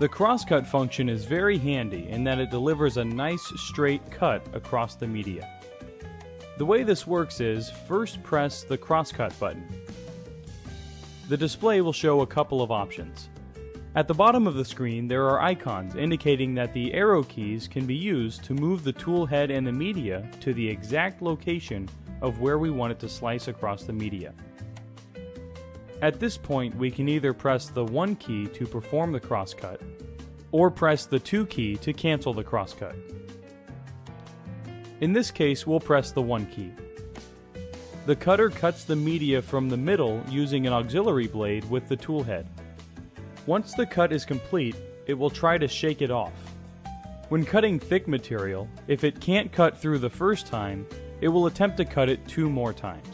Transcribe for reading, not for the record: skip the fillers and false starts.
The crosscut function is very handy in that it delivers a nice straight cut across the media. The way this works is, first press the crosscut button. The display will show a couple of options. At the bottom of the screen there are icons indicating that the arrow keys can be used to move the tool head and the media to the exact location of where we want it to slice across the media. At this point we can either press the 1 key to perform the crosscut, or press the 2 key to cancel the crosscut. In this case we'll press the 1 key. The cutter cuts the media from the middle using an auxiliary blade with the tool head. Once the cut is complete, it will try to shake it off. When cutting thick material, if it can't cut through the first time, it will attempt to cut it 2 more times.